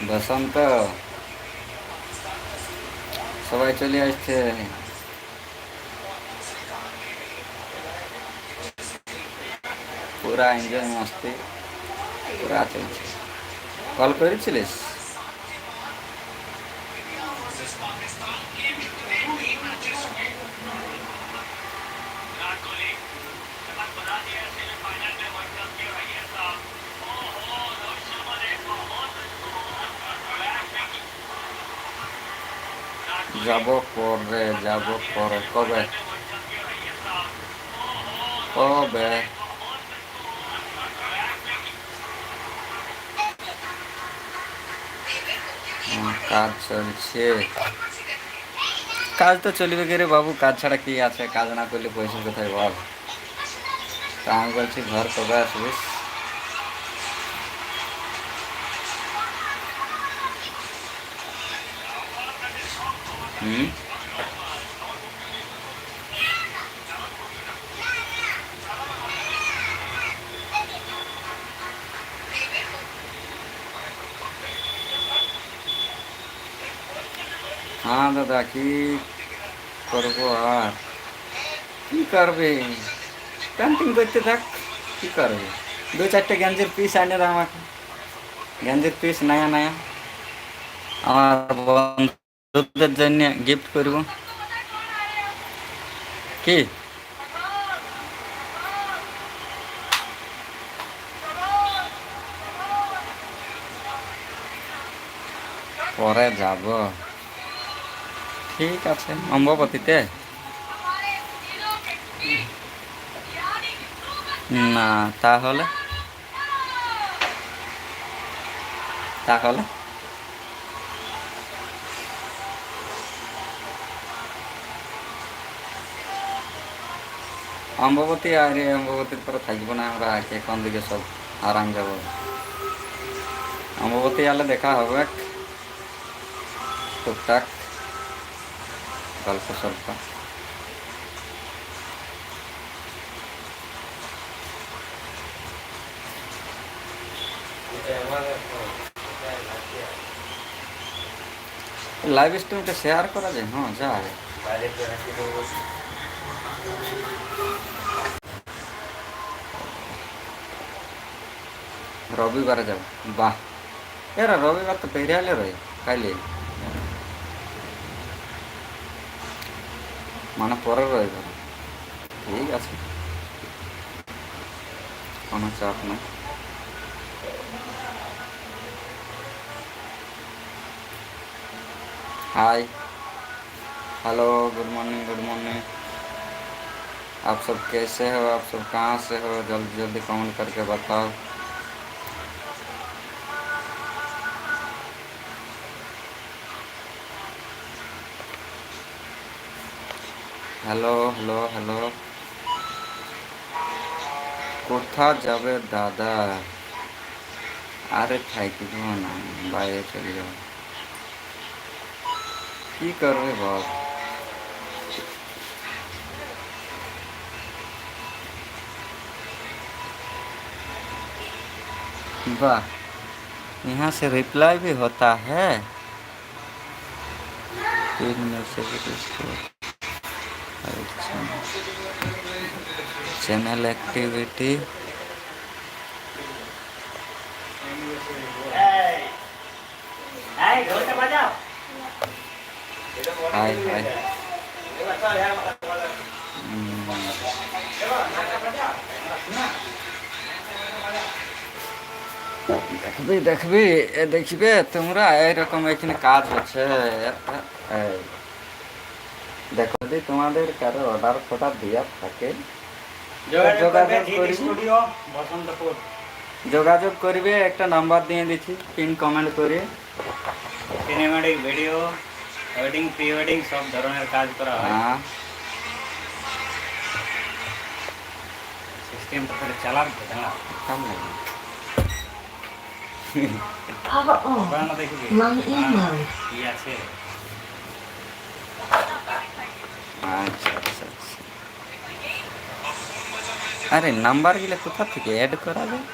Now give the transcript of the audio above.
বসন্ত সবাই চলে আসছে, পুরা এনজয় মস্তি পুরা চলছে। কল করেছিলিস? যাব পরে, যাব পরে। কবে কবে? কাজ চলছে। কাজ তো চলবে কি রে বাবু, কাজ ছাড়া কি আছে? কাজ না করলে পয়সা কোথায় বল? তা আমি বলছি ঘর কবে আসবিস? হুম। হ্যাঁ দাদা, কি করবো আর? কি করবে? পেন্টিং করতে থাক। কি করবে? দু চারটে গেঞ্জির পিস আনে দাও আমাকে, গেঞ্জির পিস নয়া নয়া, আমার বন্ধুদের জন্য গিফট করব। কি? পরে যাব। ঠিক আছে, অম্বুবাবতীতে? না, তাহলে তাহলে অম্বুবাতী আর এই অম্বুবাতীর পরে থাকবো না আমরা, আগে কোন দিকে সব আরাম যাব। অম্বুবাতী আলে দেখা হবে টুকটাক, গল্প স্বল্প। লাইভ স্ট্রিমটা শেয়ার করা যায়? হ্যাঁ যায়। রবিবারে যাব। বাহ, এরা রবিবার তো পেরিয়ে আলে রয়ে কাইলে, মানে পরের রবিবার। ঠিক আছে, কোনো চাপ নাই। Hi, hello, good morning, good morning. आप सब कैसे हो? आप सब कहाँ से हो? जल्दी जल्दी कमेंट करके बताओ। Hello hello hello. কোথা যাবে দাদা? আরে থাকব না, বাইরে চলে যাব। কি করবে বল? वाह, यहाँ से रिप्लाई भी होता है। 3 मैसेज इसको। अच्छा, चैनल एक्टिविटी। हाय हाय। দেখবি দেখবি দেখবে তোমরা, এইরকম এখানে কাজ হচ্ছে। এই, দেখো যদি তোমাদের কারো অর্ডার ফর্ডার দেওয়ার থাকে যোগাযোগ করবে। একটা নাম্বার দিয়ে দিচ্ছি, পিন কমেন্ট করে। Cinematic video, wedding, pre wedding সব ধরনের কাজ করা হয়। হ্যাঁ, সিস্টেমটা তাহলে চালাতে না কাম লাগে। Power on. ওখানে দেখবি Long email. কি আছে। আচ্ছা আচ্ছা আচ্ছা। আরে নাম্বারগুলো কোথা থেকে অ্যাড করা যায়?